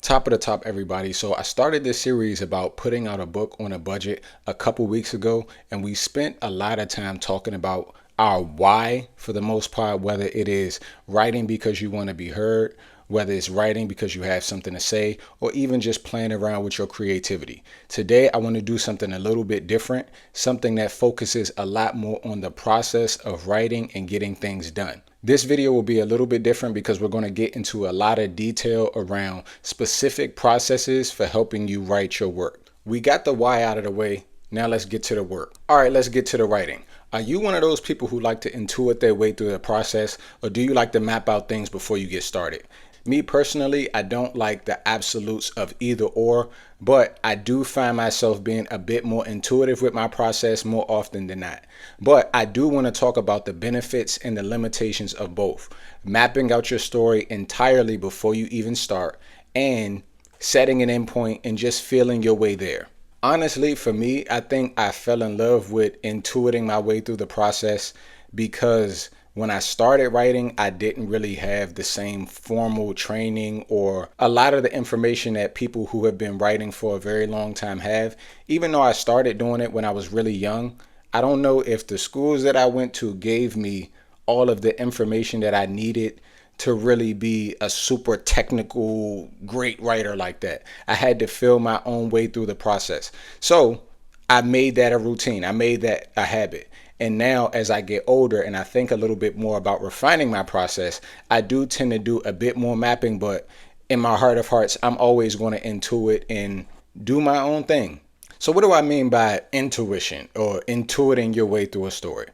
Top of the top, everybody. So I started this series about putting out a book on a budget a couple weeks ago, and we spent a lot of time talking about our why for the most part, whether it is writing because you want to be heard, whether it's writing because you have something to say, or even just playing around with your creativity. Today, I want to do something a little bit different, something that focuses a lot more on the process of writing and getting things done. This video will be a little bit different because we're going to get into a lot of detail around specific processes for helping you write your work. We got the why out of the way. Now let's get to the work. All right, let's get to the writing. Are you one of those people who like to intuit their way through the process, or do you like to map out things before you get started? Me personally, I don't like the absolutes of either or, but I do find myself being a bit more intuitive with my process more often than not. But I do want to talk about the benefits and the limitations of both. Mapping out your story entirely before you even start, and setting an endpoint and just feeling your way there. Honestly, for me, I think I fell in love with intuiting my way through the process because when I started writing, I didn't really have the same formal training or a lot of the information that people who have been writing for a very long time have. Even though I started doing it when I was really young, I don't know if the schools that I went to gave me all of the information that I needed to really be a super technical, great writer like that. I had to feel my own way through the process. So I made that a routine. I made that a habit. And now as I get older and I think a little bit more about refining my process, I do tend to do a bit more mapping, but in my heart of hearts, I'm always going to intuit and do my own thing. So what do I mean by intuition or intuiting your way through a story?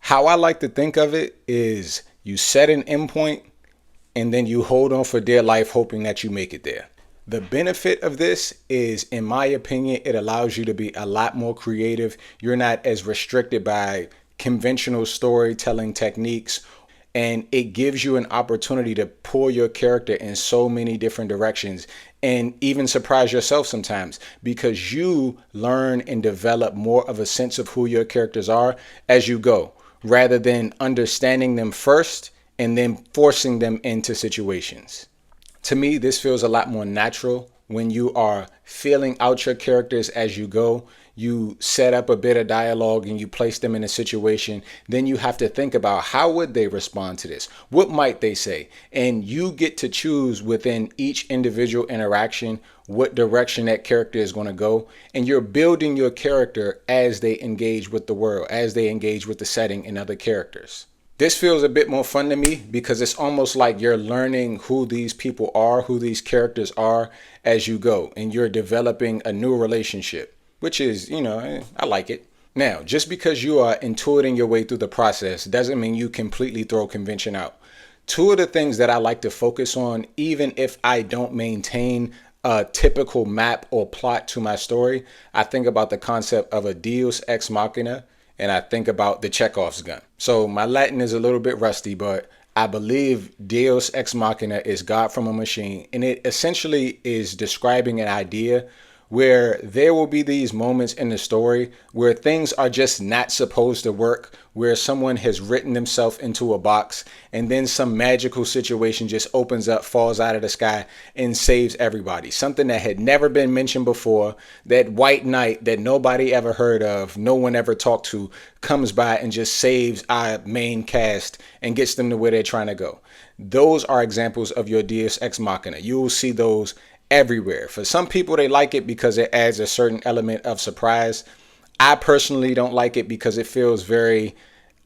How I like to think of it is you set an endpoint and then you hold on for dear life hoping that you make it there. The benefit of this is, in my opinion, it allows you to be a lot more creative. You're not as restricted by conventional storytelling techniques, and it gives you an opportunity to pull your character in so many different directions and even surprise yourself sometimes because you learn and develop more of a sense of who your characters are as you go, rather than understanding them first and then forcing them into situations. To me, this feels a lot more natural when you are feeling out your characters as you go. You set up a bit of dialogue and you place them in a situation. Then you have to think about how would they respond to this? What might they say? And you get to choose within each individual interaction what direction that character is going to go. And you're building your character as they engage with the world, as they engage with the setting and other characters. This feels a bit more fun to me because it's almost like you're learning who these people are, who these characters are as you go, and you're developing a new relationship, which is, I like it. Now, just because you are intuiting your way through the process doesn't mean you completely throw convention out. Two of the things that I like to focus on, even if I don't maintain a typical map or plot to my story, I think about the concept of a deus ex machina, and I think about the Chekhov's gun. So my Latin is a little bit rusty, but I believe Deus ex machina is God from a machine, and it essentially is describing an idea where there will be these moments in the story where things are just not supposed to work, where someone has written themselves into a box and then some magical situation just opens up, falls out of the sky and saves everybody. Something that had never been mentioned before, that white knight that nobody ever heard of, no one ever talked to, comes by and just saves our main cast and gets them to where they're trying to go. Those are examples of your Deus ex machina. You will see those everywhere. For some people, they like it because it adds a certain element of surprise. I personally don't like it because it feels very,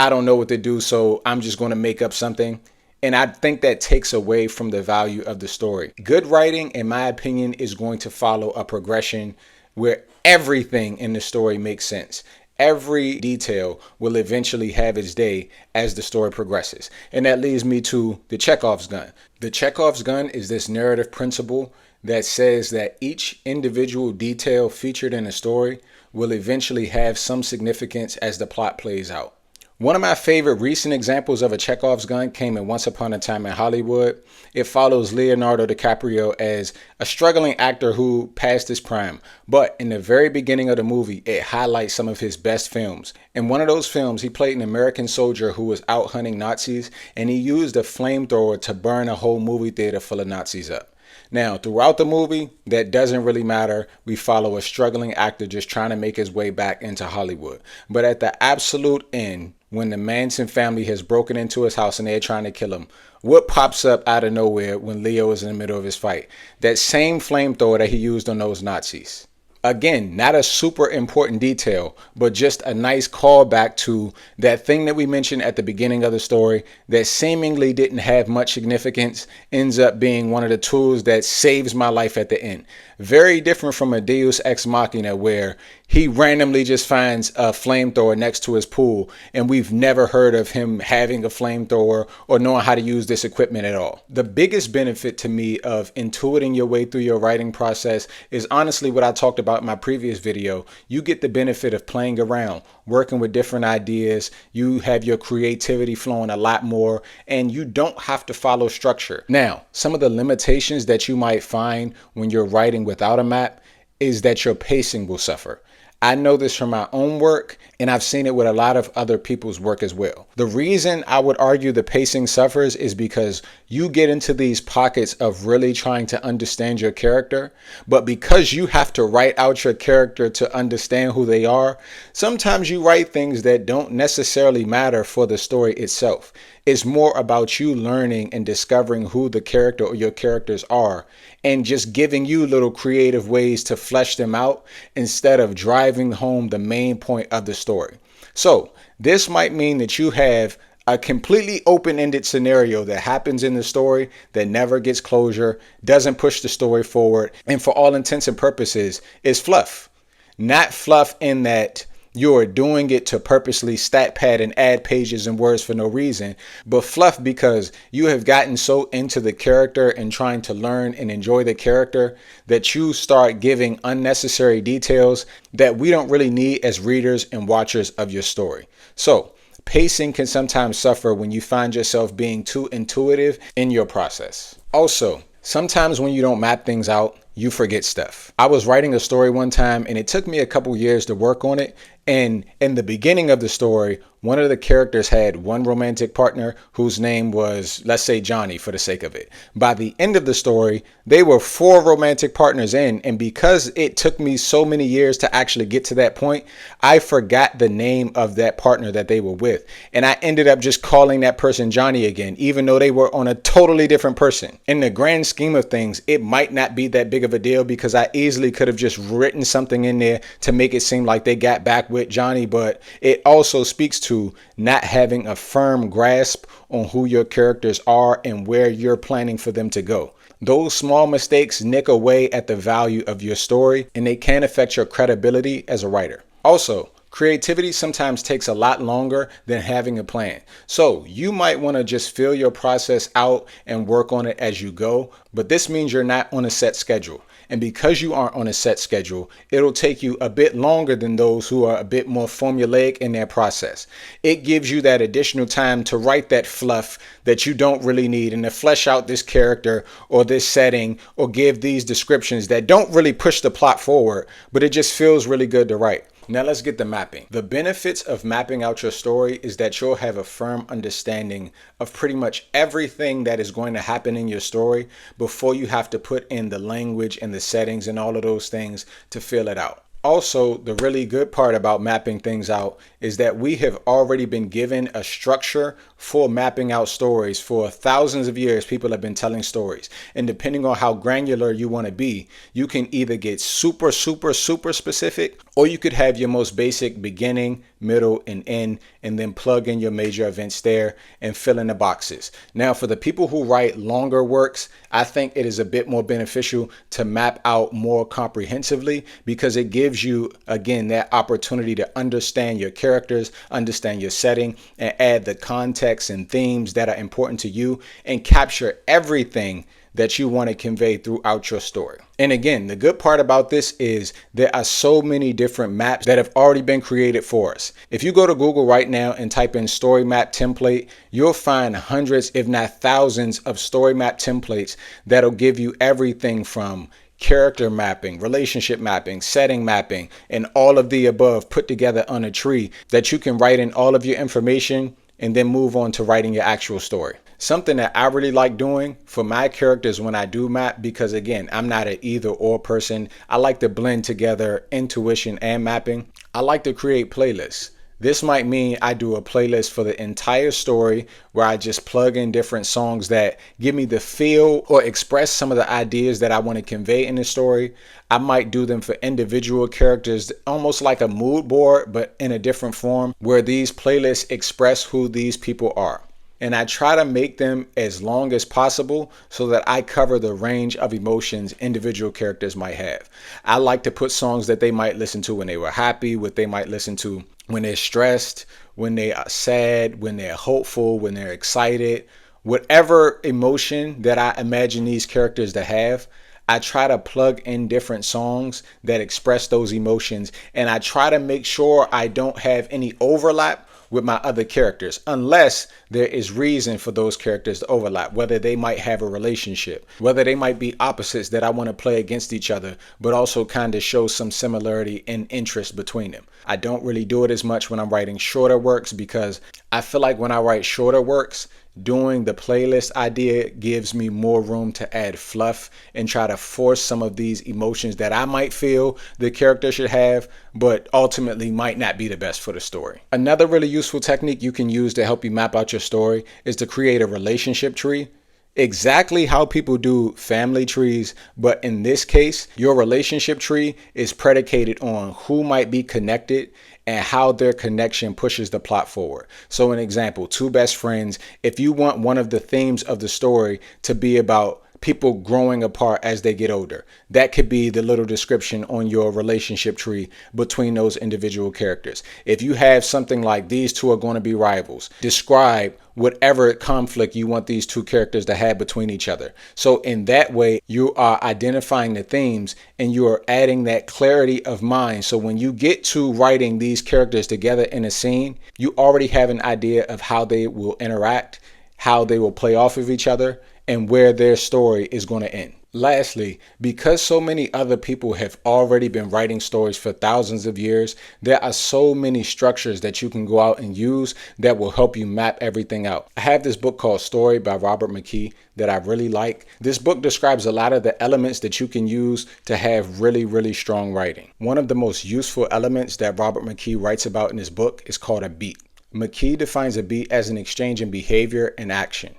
I don't know what to do, so I'm just going to make up something. And I think that takes away from the value of the story. Good writing, in my opinion, is going to follow a progression where everything in the story makes sense. Every detail will eventually have its day as the story progresses. And that leads me to the Chekhov's gun. The Chekhov's gun is this narrative principle that says that each individual detail featured in a story will eventually have some significance as the plot plays out. One of my favorite recent examples of a Chekhov's gun came in Once Upon a Time in Hollywood. It follows Leonardo DiCaprio as a struggling actor who passed his prime. But in the very beginning of the movie, it highlights some of his best films. In one of those films, he played an American soldier who was out hunting Nazis, and he used a flamethrower to burn a whole movie theater full of Nazis up. Now, throughout the movie, that doesn't really matter. We follow a struggling actor just trying to make his way back into Hollywood. But at the absolute end, when the Manson family has broken into his house and they're trying to kill him, what pops up out of nowhere when Leo is in the middle of his fight? That same flamethrower that he used on those Nazis. Again, not a super important detail, but just a nice callback to that thing that we mentioned at the beginning of the story that seemingly didn't have much significance, ends up being one of the tools that saves my life at the end. Very different from a Deus Ex Machina where he randomly just finds a flamethrower next to his pool and we've never heard of him having a flamethrower or knowing how to use this equipment at all. The biggest benefit to me of intuiting your way through your writing process is honestly what I talked about in my previous video. You get the benefit of playing around, working with different ideas. You have your creativity flowing a lot more and you don't have to follow structure. Now, some of the limitations that you might find when you're writing without a map is that your pacing will suffer. I know this from my own work, and I've seen it with a lot of other people's work as well. The reason I would argue the pacing suffers is because you get into these pockets of really trying to understand your character, but because you have to write out your character to understand who they are, sometimes you write things that don't necessarily matter for the story itself. It's more about you learning and discovering who the character or your characters are and just giving you little creative ways to flesh them out instead of driving home the main point of the story. So this might mean that you have a completely open-ended scenario that happens in the story that never gets closure, doesn't push the story forward, and for all intents and purposes is fluff. Not fluff in that you're doing it to purposely stat pad and add pages and words for no reason, but fluff because you have gotten so into the character and trying to learn and enjoy the character that you start giving unnecessary details that we don't really need as readers and watchers of your story. So pacing can sometimes suffer when you find yourself being too intuitive in your process. Also, sometimes when you don't map things out, you forget stuff. I was writing a story one time and it took me a couple years to work on it. And in the beginning of the story, one of the characters had one romantic partner whose name was, let's say, Johnny for the sake of it. By the end of the story, they were 4 romantic partners in. And because it took me so many years to actually get to that point, I forgot the name of that partner that they were with. And I ended up just calling that person Johnny again, even though they were on a totally different person. In the grand scheme of things, it might not be that big of a deal because I easily could have just written something in there to make it seem like they got back with Johnny, but it also speaks to not having a firm grasp on who your characters are and where you're planning for them to go. Those small mistakes nick away at the value of your story and they can affect your credibility as a writer. Also, creativity sometimes takes a lot longer than having a plan. So you might want to just fill your process out and work on it as you go, but this means you're not on a set schedule. And because you aren't on a set schedule, it'll take you a bit longer than those who are a bit more formulaic in their process. It gives you that additional time to write that fluff that you don't really need and to flesh out this character or this setting or give these descriptions that don't really push the plot forward, but it just feels really good to write. Now let's get the mapping. The benefits of mapping out your story is that you'll have a firm understanding of pretty much everything that is going to happen in your story before you have to put in the language and the settings and all of those things to fill it out. Also, the really good part about mapping things out is that we have already been given a structure for mapping out stories. For thousands of years, people have been telling stories. And depending on how granular you want to be, you can either get super specific, or you could have your most basic beginning, middle, and end, and then plug in your major events there and fill in the boxes. Now, for the people who write longer works, I think it is a bit more beneficial to map out more comprehensively because it gives you, again, that opportunity to understand your characters, understand your setting, and add the context and themes that are important to you and capture everything that you want to convey throughout your story. And again, the good part about this is there are so many different maps that have already been created for us. If you go to Google right now and type in story map template, you'll find hundreds, if not thousands, of story map templates that'll give you everything from character mapping, relationship mapping, setting mapping, and all of the above put together on a tree that you can write in all of your information and then move on to writing your actual story. Something that I really like doing for my characters when I do map, because again, I'm not an either or person. I like to blend together intuition and mapping. I like to create playlists. This might mean I do a playlist for the entire story where I just plug in different songs that give me the feel or express some of the ideas that I want to convey in the story. I might do them for individual characters, almost like a mood board, but in a different form, where these playlists express who these people are. And I try to make them as long as possible so that I cover the range of emotions individual characters might have. I like to put songs that they might listen to when they were happy, what they might listen to when they're stressed, when they are sad, when they're hopeful, when they're excited. Whatever emotion that I imagine these characters to have, I try to plug in different songs that express those emotions, and I try to make sure I don't have any overlap with my other characters, unless there is reason for those characters to overlap, whether they might have a relationship, whether they might be opposites that I want to play against each other, but also kind of show some similarity and interest between them. I don't really do it as much when I'm writing shorter works, because I feel like when I write shorter works, doing the playlist idea gives me more room to add fluff and try to force some of these emotions that I might feel the character should have, but ultimately might not be the best for the story. Another really useful technique you can use to help you map out your story is to create a relationship tree. Exactly how people do family trees, but in this case, your relationship tree is predicated on who might be connected and how their connection pushes the plot forward. So an example, two best friends, if you want one of the themes of the story to be about people growing apart as they get older, that could be the little description on your relationship tree between those individual characters. If you have something like these two are going to be rivals, describe whatever conflict you want these two characters to have between each other. So in that way, you are identifying the themes and you are adding that clarity of mind. So when you get to writing these characters together in a scene, you already have an idea of how they will interact, how they will play off of each other, and where their story is going to end. Lastly, because so many other people have already been writing stories for thousands of years, there are so many structures that you can go out and use that will help you map everything out. I have this book called Story by Robert McKee that I really like. This book describes a lot of the elements that you can use to have really, really strong writing. One of the most useful elements that Robert McKee writes about in his book is called a beat. McKee defines a beat as an exchange in behavior and action.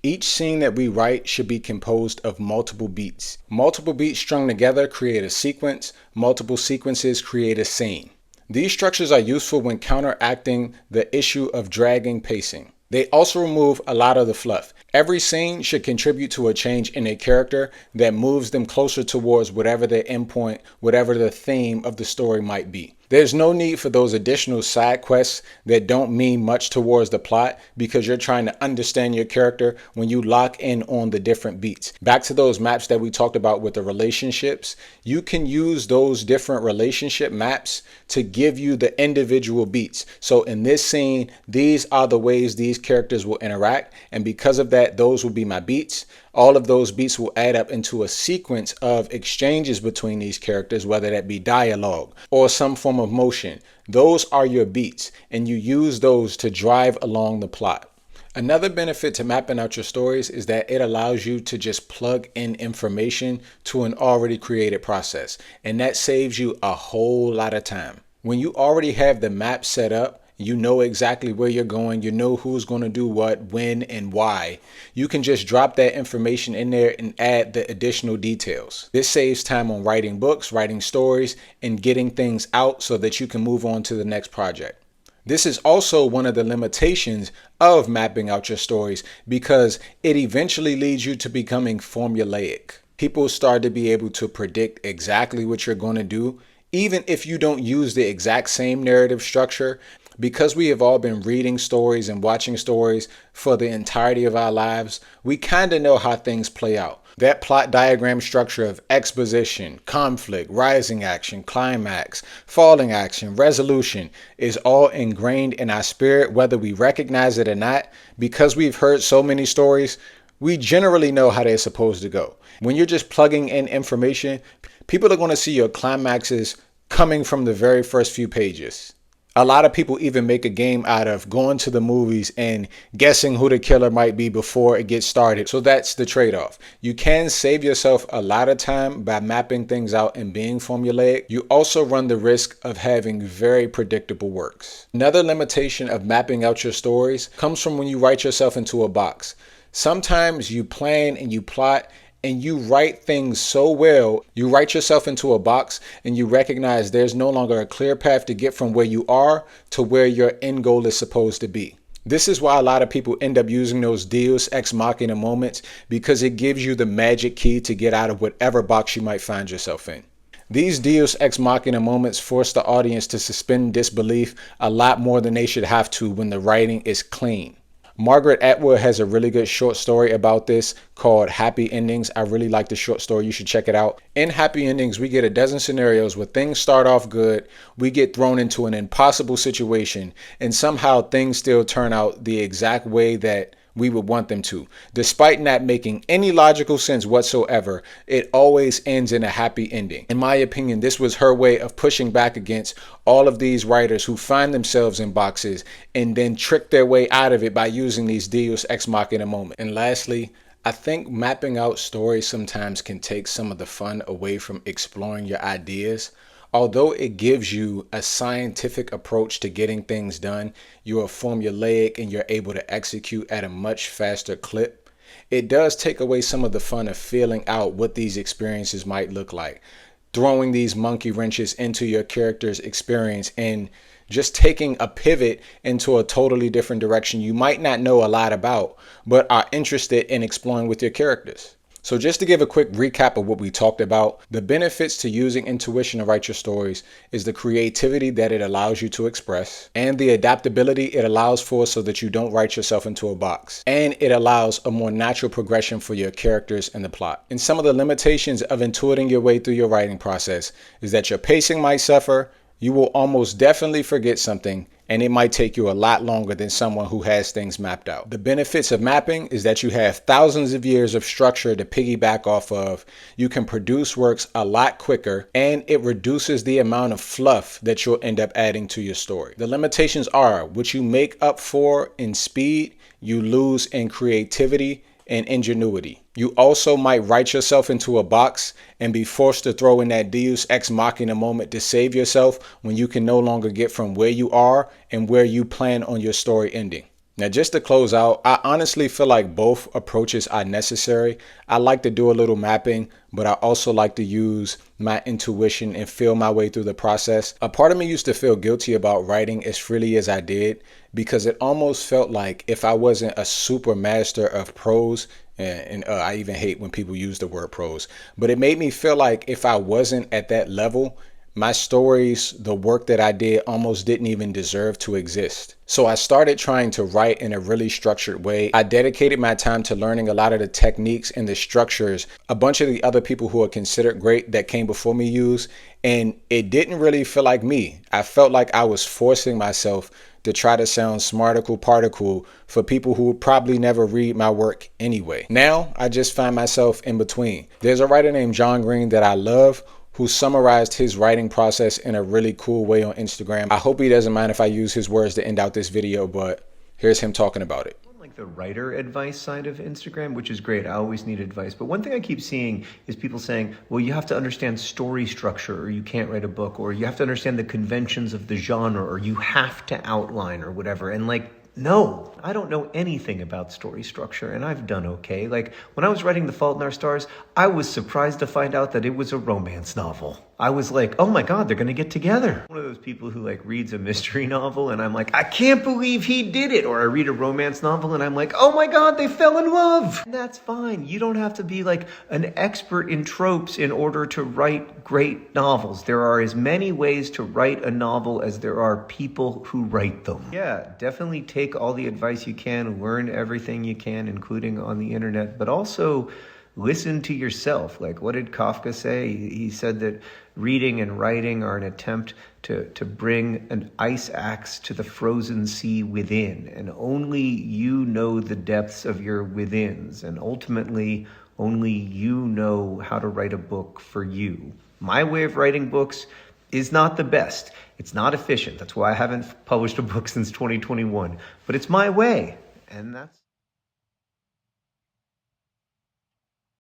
Each scene that we write should be composed of multiple beats. Multiple beats strung together create a sequence. Multiple sequences create a scene. These structures are useful when counteracting the issue of dragging pacing. They also remove a lot of the fluff. Every scene should contribute to a change in a character that moves them closer towards whatever their endpoint, whatever the theme of the story might be. There's no need for those additional side quests that don't mean much towards the plot, because you're trying to understand your character when you lock in on the different beats. Back to those maps that we talked about with the relationships, you can use those different relationship maps to give you the individual beats. So in this scene, these are the ways these characters will interact, and because of that, those will be my beats. All of those beats will add up into a sequence of exchanges between these characters, whether that be dialogue or some form of motion. Those are your beats, and you use those to drive along the plot. Another benefit to mapping out your stories is that it allows you to just plug in information to an already created process, and that saves you a whole lot of time. When you already have the map set up, you know exactly where you're going, you know who's going to do what, when, and why. You can just drop that information in there and add the additional details. This saves time on writing books, writing stories, and getting things out so that you can move on to the next project. This is also one of the limitations of mapping out your stories, because it eventually leads you to becoming formulaic. People start to be able to predict exactly what you're going to do, even if you don't use the exact same narrative structure. Because we have all been reading stories and watching stories for the entirety of our lives, we kind of know how things play out. That plot diagram structure of exposition, conflict, rising action, climax, falling action, resolution is all ingrained in our spirit, whether we recognize it or not. Because we've heard so many stories, we generally know how they're supposed to go. When you're just plugging in information, people are going to see your climaxes coming from the very first few pages. A lot of people even make a game out of going to the movies and guessing who the killer might be before it gets started. So that's the trade-off. You can save yourself a lot of time by mapping things out and being formulaic. You also run the risk of having very predictable works. Another limitation of mapping out your stories comes from when you write yourself into a box. Sometimes you plan and you plot and you write things so well, you write yourself into a box and you recognize there's no longer a clear path to get from where you are to where your end goal is supposed to be. This is why a lot of people end up using those Deus Ex Machina moments, because it gives you the magic key to get out of whatever box you might find yourself in. These Deus Ex Machina moments force the audience to suspend disbelief a lot more than they should have to when the writing is clean. Margaret Atwood has a really good short story about this called Happy Endings. I really like the short story. You should check it out. In Happy Endings, we get a dozen scenarios where things start off good, we get thrown into an impossible situation, and somehow things still turn out the exact way that we would want them to. Despite not making any logical sense whatsoever, it always ends in a happy ending. In my opinion, this was her way of pushing back against all of these writers who find themselves in boxes and then trick their way out of it by using these Deus Ex Machina moments. And lastly, I think mapping out stories sometimes can take some of the fun away from exploring your ideas. Although it gives you a scientific approach to getting things done, you are formulaic and you're able to execute at a much faster clip. It does take away some of the fun of feeling out what these experiences might look like, throwing these monkey wrenches into your character's experience and just taking a pivot into a totally different direction you might not know a lot about, but are interested in exploring with your characters. So just to give a quick recap of what we talked about, the benefits to using intuition to write your stories is the creativity that it allows you to express and the adaptability it allows for so that you don't write yourself into a box. And it allows a more natural progression for your characters and the plot. And some of the limitations of intuiting your way through your writing process is that your pacing might suffer, you will almost definitely forget something, and it might take you a lot longer than someone who has things mapped out. The benefits of mapping is that you have thousands of years of structure to piggyback off of. You can produce works a lot quicker, and it reduces the amount of fluff that you'll end up adding to your story. The limitations are what you make up for in speed, you lose in creativity and ingenuity. You also might write yourself into a box and be forced to throw in that Deus Ex Machina moment to save yourself when you can no longer get from where you are and where you plan on your story ending. Now, just to close out, I honestly feel like both approaches are necessary. I like to do a little mapping, but I also like to use my intuition and feel my way through the process. A part of me used to feel guilty about writing as freely as I did because it almost felt like if I wasn't a super master of prose, and I even hate when people use the word prose, but it made me feel like if I wasn't at that level, my stories, the work that I did almost didn't even deserve to exist. So I started trying to write in a really structured way. I dedicated my time to learning a lot of the techniques and the structures a bunch of the other people who are considered great that came before me use, and it didn't really feel like me. I felt like I was forcing myself to try to sound smarticle particle for people who would probably never read my work anyway. Now, I just find myself in between. There's a writer named John Green that I love who summarized his writing process in a really cool way on Instagram. I hope he doesn't mind if I use his words to end out this video, but here's him talking about it. Like the writer advice side of Instagram, which is great. I always need advice. But one thing I keep seeing is people saying, well, you have to understand story structure or you can't write a book, or you have to understand the conventions of the genre, or you have to outline or whatever. And like, no, I don't know anything about story structure, and I've done okay. Like, when I was writing The Fault in Our Stars, I was surprised to find out that it was a romance novel. I was like, oh my God, they're going to get together. One of those people who like reads a mystery novel and I'm like, I can't believe he did it. Or I read a romance novel and I'm like, oh my God, they fell in love. And that's fine. You don't have to be like an expert in tropes in order to write great novels. There are as many ways to write a novel as there are people who write them. Yeah, definitely take all the advice you can, learn everything you can, including on the internet, but also listen to yourself. Like, what did Kafka say? He said that reading and writing are an attempt to bring an ice axe to the frozen sea within. And only you know the depths of your withins. And ultimately, only you know how to write a book for you. My way of writing books is not the best. It's not efficient. That's why I haven't published a book since 2021. But it's my way. And that's...